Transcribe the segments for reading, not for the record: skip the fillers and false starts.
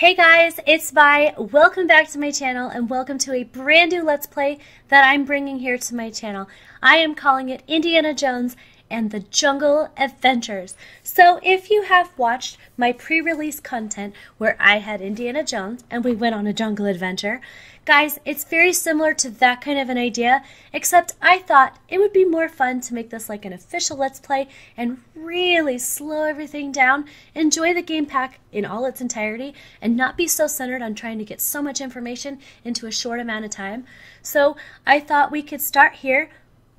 Hey guys, it's Vi. Welcome back to my channel and welcome to a brand new Let's Play that I'm bringing here to my channel. I am calling it Indiana Jones and the Jungle Adventures. So if you have watched my pre-release content where I had Indiana Jones and we went on a jungle adventure, guys, it's very similar to that kind of an idea, except I thought it would be more fun to make this like an official Let's Play and really slow everything down, enjoy the game pack in all its entirety, and not be so centered on trying to get so much information into a short amount of time. So I thought we could start here.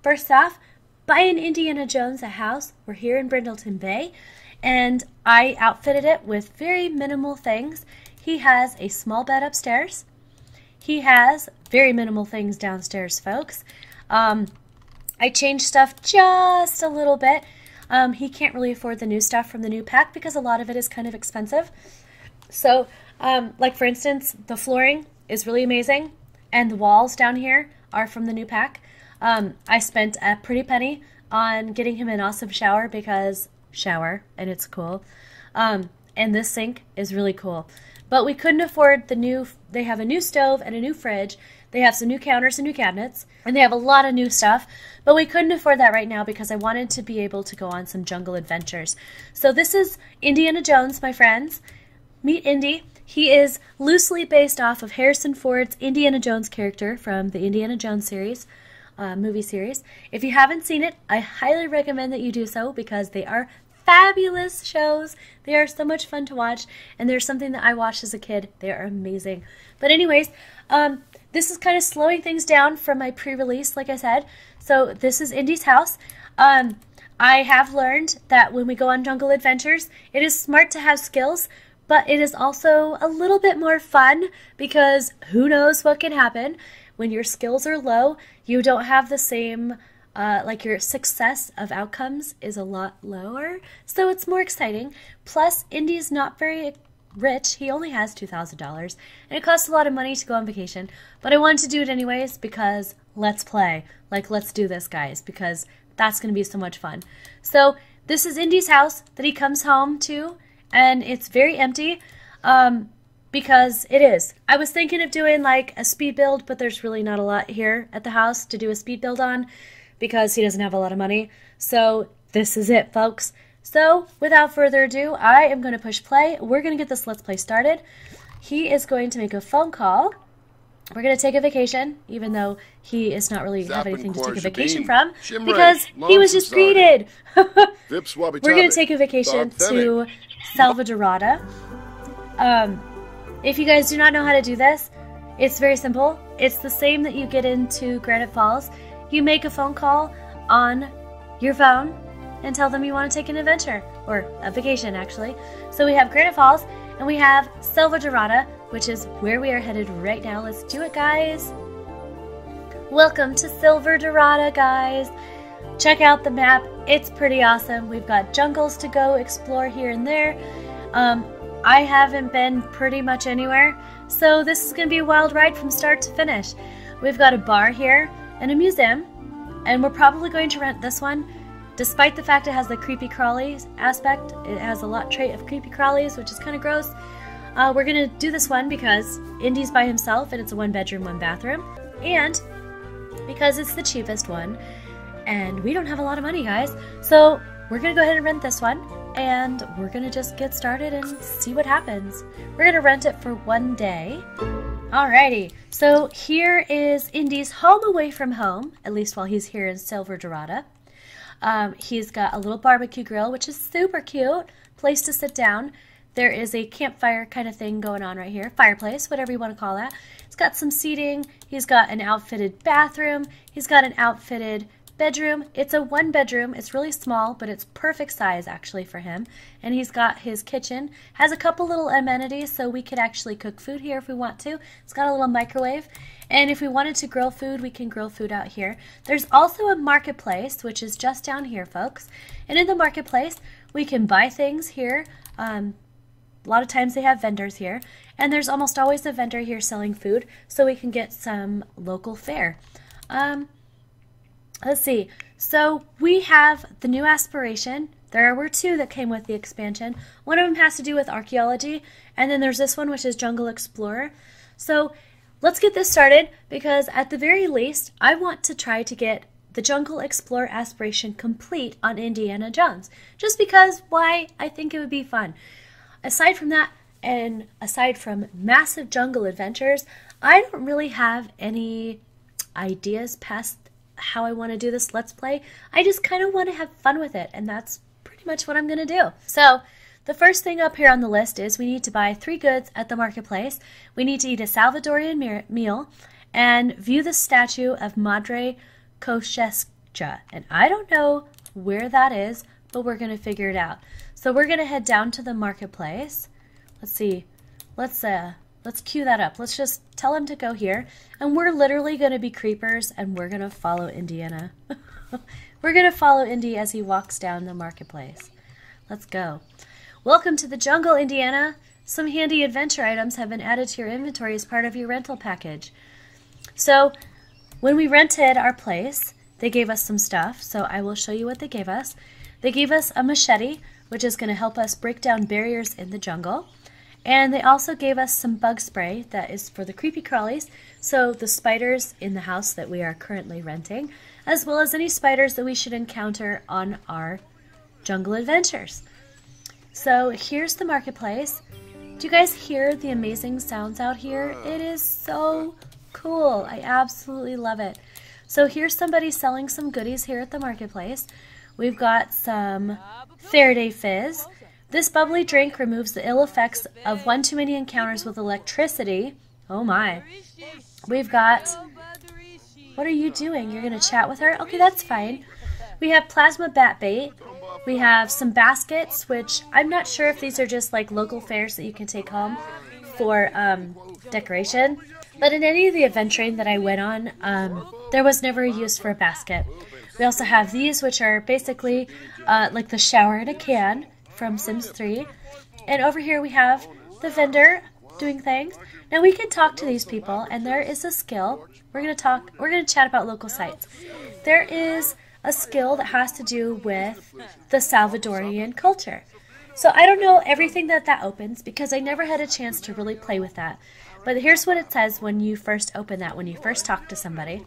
First off, buying Indiana Jones a house. We're here in Brindleton Bay, and I outfitted it with very minimal things. He has a small bed upstairs. He has very minimal things downstairs, folks. I changed stuff just a little bit. He can't really afford the new stuff from the new pack because a lot of it is kind of expensive. So, like for instance, the flooring is really amazing, and the walls down here are from the new pack. I spent a pretty penny on getting him an awesome shower because and it's cool. And this sink is really cool. But we couldn't afford the new, they have a new stove and a new fridge. They have some new counters and new cabinets, and they have a lot of new stuff. But we couldn't afford that right now because I wanted to be able to go on some jungle adventures. So this is Indiana Jones, my friends. Meet Indy. He is loosely based off of Harrison Ford's Indiana Jones character from the Indiana Jones series. Movie series. If you haven't seen it, I highly recommend that you do so because they are fabulous shows. They are so much fun to watch, and there's something that I watched as a kid. They are amazing. But anyways, this is kind of slowing things down from my pre-release, like I said. So this is Indy's house. I have learned that when we go on jungle adventures, it is smart to have skills, but it is also a little bit more fun because who knows what can happen. When your skills are low, you don't have the same, like your success of outcomes is a lot lower, so it's more exciting. Plus, Indy's not very rich. He only has $2,000, and it costs a lot of money to go on vacation, but I wanted to do it anyways because let's play. Like, let's do this, guys, because that's going to be so much fun. So, this is Indy's house that he comes home to, and it's very empty. Because it is. I was thinking of doing like a speed build, but there's really not a lot here at the house to do a speed build on because he doesn't have a lot of money. So this is it, folks. So without further ado, I am going to push play. We're going to get this Let's Play started. He is going to make a phone call. We're going to take a vacation, even though he is not really have anything to take a vacation from because he was just greeted. We're going to take a vacation to Salvadorada. If you guys do not know how to do this, it's very simple. It's the same that you get into Granite Falls. You make a phone call on your phone and tell them you want to take an adventure, or a vacation actually. So we have Granite Falls and we have Salvadorada, which is where we are headed right now. Let's do it, guys. Welcome to Salvadorada, guys. Check out the map. It's pretty awesome. We've got jungles to go explore here and there. I haven't been pretty much anywhere, so this is going to be a wild ride from start to finish. We've got a bar here and a museum, and we're probably going to rent this one. Despite the fact it has the creepy crawlies aspect, it has a lot trait of creepy crawlies, which is kind of gross. We're going to do this one because Indy's by himself and it's a 1-bedroom, 1-bathroom, and because it's the cheapest one, and we don't have a lot of money, guys, so we're going to go ahead and rent this one. And we're going to just get started and see what happens. We're going to rent it for 1 day. Alrighty, so here is Indy's home away from home, at least while he's here in Salvadorada. He's got a little barbecue grill, which is super cute. Place to sit down. There is a campfire kind of thing going on right here. Fireplace, whatever you want to call that. It's got some seating. He's got an outfitted bathroom. He's got an outfitted bedroom. It's a 1-bedroom. It's really small, but it's perfect size actually for him. And he's got his kitchen. Has a couple little amenities, so we could actually cook food here if we want to. It's got a little microwave. And if we wanted to grill food, we can grill food out here. There's also a marketplace, which is just down here, folks. And in the marketplace, we can buy things here. A lot of times they have vendors here. And there's almost always a vendor here selling food, so we can get some local fare. Let's see. So we have the new Aspiration There were two that came with the expansion. One of them has to do with archaeology, and then there's this one, which is Jungle Explorer. So let's get this started, because at the very least, I want to try to get the Jungle Explorer Aspiration complete on Indiana Jones. Just because, why? I think it would be fun. Aside from that, and aside from massive jungle adventures, I don't really have any ideas past how I want to do this Let's Play. I just kind of want to have fun with it, and that's pretty much what I'm going to do. So, the first thing up here on the list is we need to buy 3 goods at the marketplace. We need to eat a Salvadorian meal and view the statue of Madre Kosciuszka. And I don't know where that is, but we're going to figure it out. So we're going to head down to the marketplace. Let's see. Let's cue that up. Let's just tell him to go here. And we're literally going to be creepers, and we're going to follow Indiana. We're going to follow Indy as he walks down the marketplace. Let's go. Welcome to the jungle, Indiana. Some handy adventure items have been added to your inventory as part of your rental package. So, when we rented our place, they gave us some stuff, so I will show you what they gave us. They gave us a machete, which is going to help us break down barriers in the jungle. And they also gave us some bug spray that is for the creepy crawlies, so the spiders in the house that we are currently renting, as well as any spiders that we should encounter on our jungle adventures. So here's the marketplace. Do you guys hear the amazing sounds out here? It is so cool. I absolutely love it. So here's somebody selling some goodies here at the marketplace. We've got some Faraday Fizz. This bubbly drink removes the ill effects of one too many encounters with electricity. Oh my. We've got... What are you doing? You're going to chat with her? Okay, that's fine. We have plasma bat bait. We have some baskets, which I'm not sure if these are just like local fairs that you can take home for decoration. But in any of the adventuring that I went on, there was never a use for a basket. We also have these, which are basically like the shower in a can from Sims 3. And over here we have the vendor doing things. Now we can talk to these people, and there is a skill. We're going to chat about local sites. There is a skill that has to do with the Salvadorian culture. So I don't know everything that opens because I never had a chance to really play with that. But here's what it says when you first open that, when you first talk to somebody.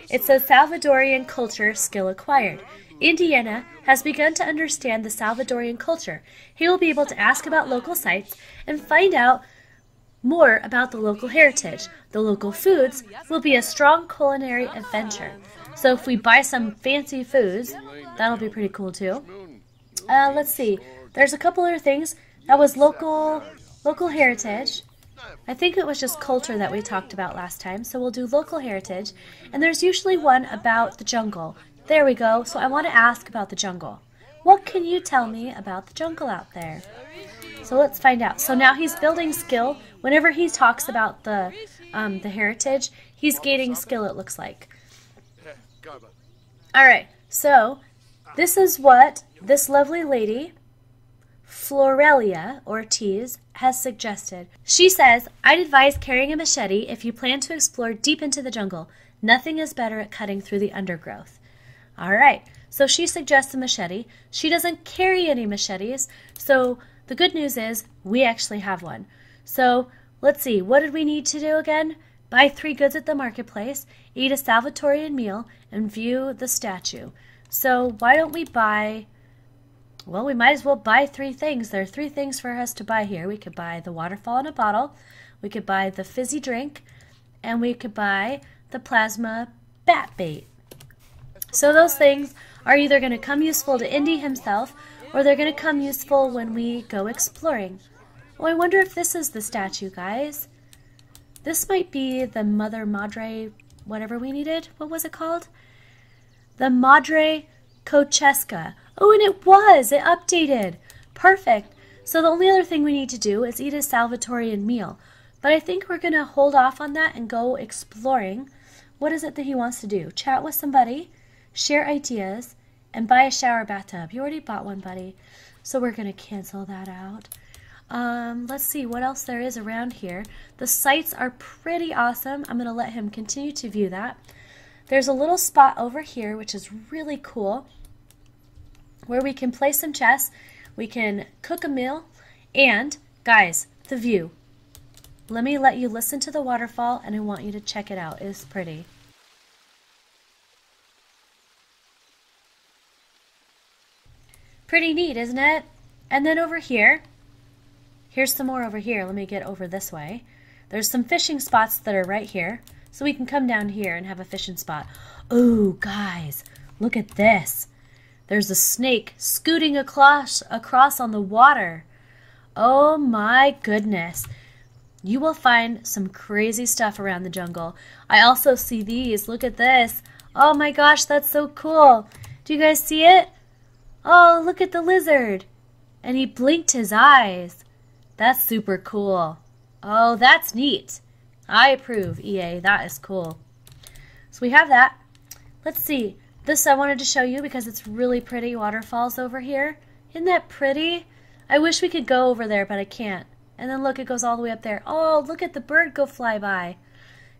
It says Salvadorian culture skill acquired. Indiana has begun to understand the Salvadorian culture. He will be able to ask about local sites and find out more about the local heritage. The local foods will be a strong culinary adventure. So if we buy some fancy foods, that'll be pretty cool too. Let's see. There's a couple other things. That was local heritage. I think it was just culture that we talked about last time, so we'll do local heritage. And there's usually one about the jungle. There we go. So I want to ask about the jungle. What can you tell me about the jungle out there? So let's find out. So now he's building skill. Whenever he talks about the heritage, he's gaining skill, it looks like. Alright, so this is what this lovely lady, Florelia Ortiz, has suggested. She says, I'd advise carrying a machete if you plan to explore deep into the jungle. Nothing is better at cutting through the undergrowth. Alright, so she suggests a machete. She doesn't carry any machetes, so the good news is we actually have one. So let's see, what did we need to do again? Buy 3 goods at the marketplace, eat a Salvadorian meal, and view the statue. So why don't we buy... Well, we might as well buy 3 things. There are 3 things for us to buy here. We could buy the waterfall in a bottle, we could buy the fizzy drink, and we could buy the plasma bat bait. So those things are either going to come useful to Indy himself, or they're going to come useful when we go exploring. Oh, I wonder if this is the statue, guys. This might be the Mother Madre, whatever we needed. What was it called? The Madre Kosciuszka. Oh, and it was! It updated! Perfect! So the only other thing we need to do is eat a Salvadorian meal. But I think we're going to hold off on that and go exploring. What is it that he wants to do? Chat with somebody, share ideas, and buy a shower bathtub. You already bought one, buddy. So we're going to cancel that out. Let's see what else there is around here. The sites are pretty awesome. I'm going to let him continue to view that. There's a little spot over here which is really cool. where we can play some chess, we can cook a meal, and guys, the view. Let me let you listen to the waterfall, and I want you to check it out. It is pretty. Pretty neat, isn't it? And then over here, here's some more over here. Let me get over this way. There's some fishing spots that are right here. So we can come down here and have a fishing spot. Oh, guys, look at this. There's a snake scooting across on the water. Oh my goodness. You will find some crazy stuff around the jungle. I also see these. Look at this. Oh my gosh, that's so cool. Do you guys see it? Oh, look at the lizard. And he blinked his eyes. That's super cool. Oh, that's neat. I approve, EA. That is cool. So we have that. Let's see. This I wanted to show you because it's really pretty waterfalls over here. Isn't that pretty? I wish we could go over there, but I can't. And then look, it goes all the way up there. Oh, look at the bird go fly by.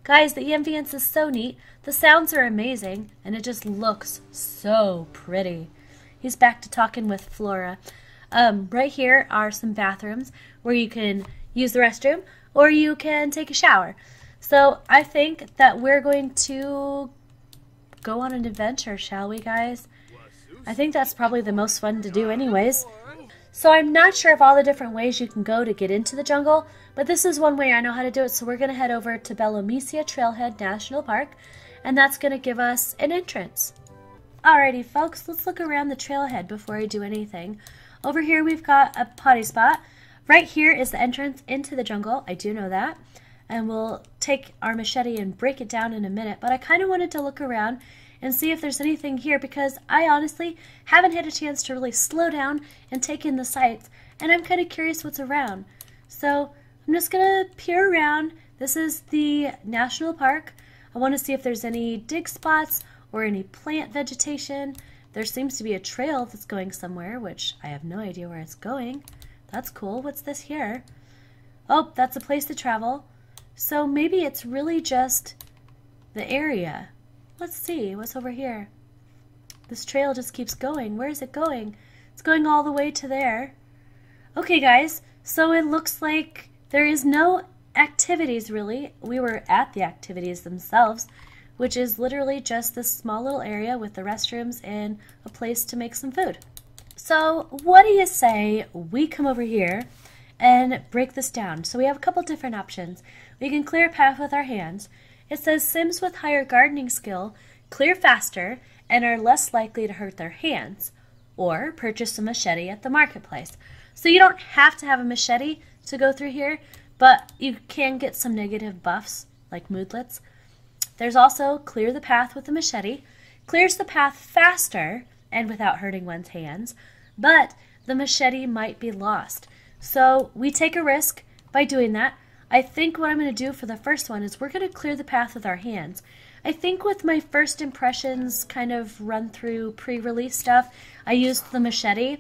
Guys, the ambience is so neat. The sounds are amazing, and it just looks so pretty. He's back to talking with Flora. Right here are some bathrooms where you can use the restroom or you can take a shower. So I think that we're going to go on an adventure, shall we, guys? I think that's probably the most fun to do anyways. So I'm not sure of all the different ways you can go to get into the jungle, but this is one way I know how to do it. So we're going to head over to Belomesia Trailhead National Park, and that's going to give us an entrance. Alrighty folks, let's look around the trailhead before I do anything. Over here we've got a potty spot. Right here is the entrance into the jungle. I do know that. And we'll take our machete and break it down in a minute. But I kind of wanted to look around and see if there's anything here because I honestly haven't had a chance to really slow down and take in the sights. And I'm kind of curious what's around. So I'm just going to peer around. This is the national park. I want to see if there's any dig spots or any plant vegetation. There seems to be a trail that's going somewhere, which I have no idea where it's going. That's cool. What's this here? Oh, that's a place to travel. So maybe it's really just the area. Let's see. What's over here? This trail just keeps going. Where is it going? It's going all the way to there. Okay, guys. So it looks like there is no activities, really. We were at the activities themselves, which is literally just this small little area with the restrooms and a place to make some food. So what do you say we come over here and break this down? So we have a couple different options. We can clear a path with our hands. It says Sims with higher gardening skill clear faster and are less likely to hurt their hands, or purchase a machete at the marketplace. So you don't have to have a machete to go through here, but you can get some negative buffs like moodlets. There's also clear the path with the machete. Clears the path faster and without hurting one's hands, but the machete might be lost. So we take a risk by doing that. I think what I'm going to do for the first one is we're going to clear the path with our hands. I think with my first impressions kind of run through pre-release stuff, I used the machete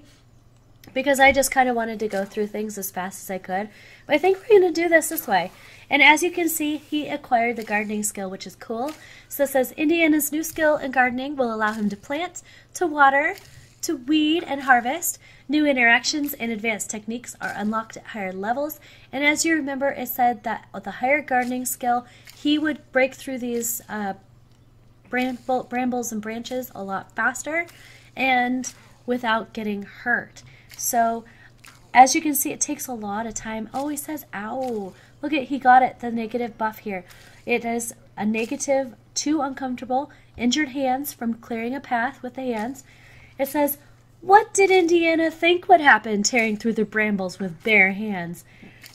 because I just kind of wanted to go through things as fast as I could. But I think we're going to do this way. And as you can see, he acquired the gardening skill, which is cool. So it says Indiana's new skill in gardening will allow him to plant, to water, to weed and harvest. New interactions and advanced techniques are unlocked at higher levels. And as you remember, it said that with the higher gardening skill, he would break through these brambles and branches a lot faster and without getting hurt. So as you can see, it takes a lot of time. Oh, he says, ow. Look at, he got it, the negative buff here. It is a -2 uncomfortable, injured hands from clearing a path with the hands. It says, what did Indiana think would happen tearing through the brambles with bare hands?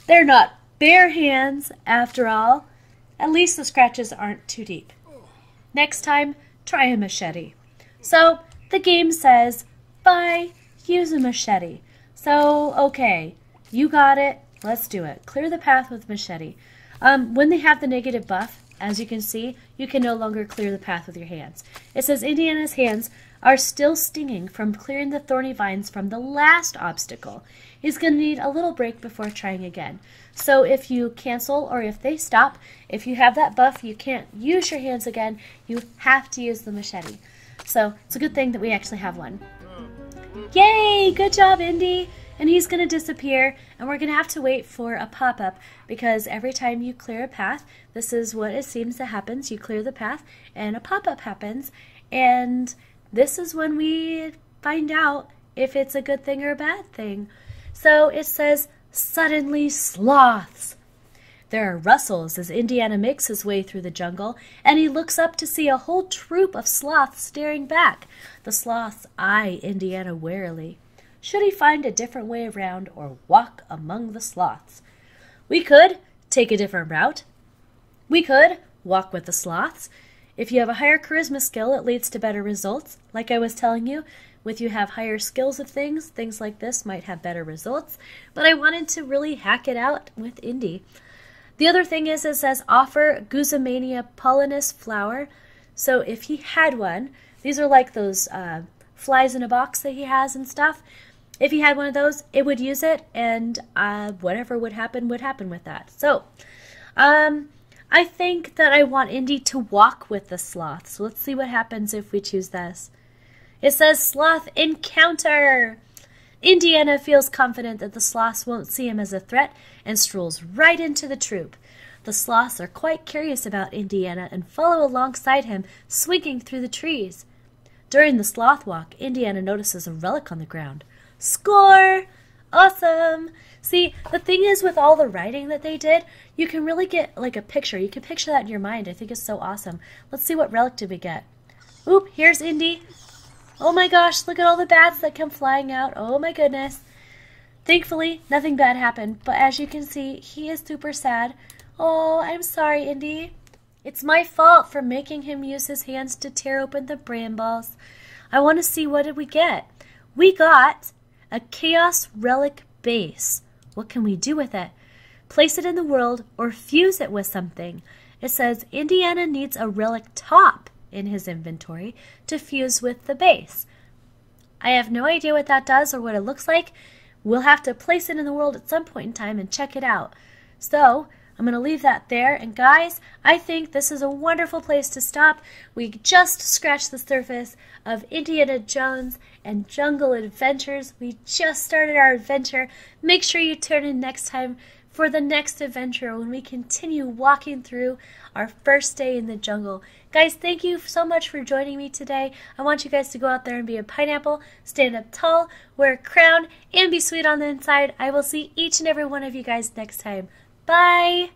They're not bare hands, after all. At least the scratches aren't too deep. Next time, try a machete. So the game says, bye, use a machete. So, okay, you got it. Let's do it. Clear the path with machete. When they have the negative buff, as you can see, you can no longer clear the path with your hands. It says Indiana's hands are still stinging from clearing the thorny vines from the last obstacle. He's going to need a little break before trying again. So if you cancel or if they stop, if you have that buff, you can't use your hands again. You have to use the machete. So it's a good thing that we actually have one. Yay! Good job, Indy! And he's going to disappear, and we're going to have to wait for a pop-up, because every time you clear a path, this is what it seems to happen. You clear the path, and a pop-up happens, and this is when we find out if it's a good thing or a bad thing. So it says, suddenly sloths. There are rustles as Indiana makes his way through the jungle, and he looks up to see a whole troop of sloths staring back. The sloths eye Indiana warily. Should he find a different way around or walk among the sloths? We could take a different route. We could walk with the sloths. If you have a higher charisma skill, it leads to better results. Like I was telling you, if you have higher skills of things like this might have better results. But I wanted to really hack it out with Indy. The other thing is, it says offer Guzamania pollinus flower. So if he had one, these are like those flies in a box that he has and stuff. If he had one of those, it would use it, and whatever would happen with that. So I think that I want Indy to walk with the sloth. So let's see what happens if we choose this. It says sloth encounter. Indiana feels confident that the sloths won't see him as a threat and strolls right into the troop. The sloths are quite curious about Indiana and follow alongside him, swinging through the trees. During the sloth walk, Indiana notices a relic on the ground. Score! Awesome! See, the thing is with all the writing that they did, you can really get like a picture. You can picture that in your mind. I think it's so awesome. Let's see what relic did we get. Oop, here's Indy. Oh my gosh, look at all the bats that come flying out. Oh my goodness. Thankfully, nothing bad happened, but as you can see, he is super sad. Oh, I'm sorry, Indy. It's my fault for making him use his hands to tear open the brambles. I want to see, what did we get? We got a Chaos Relic base. What can we do with it? Place it in the world or fuse it with something. It says Indiana needs a relic top in his inventory to fuse with the base. I have no idea what that does or what it looks like. We'll have to place it in the world at some point in time and check it out. So I'm going to leave that there. And guys, I think this is a wonderful place to stop. We just scratched the surface of Indiana Jones and Jungle Adventures. We just started our adventure. Make sure you tune in next time for the next adventure when we continue walking through our first day in the jungle. Guys, thank you so much for joining me today. I want you guys to go out there and be a pineapple, stand up tall, wear a crown, and be sweet on the inside. I will see each and every one of you guys next time. Bye!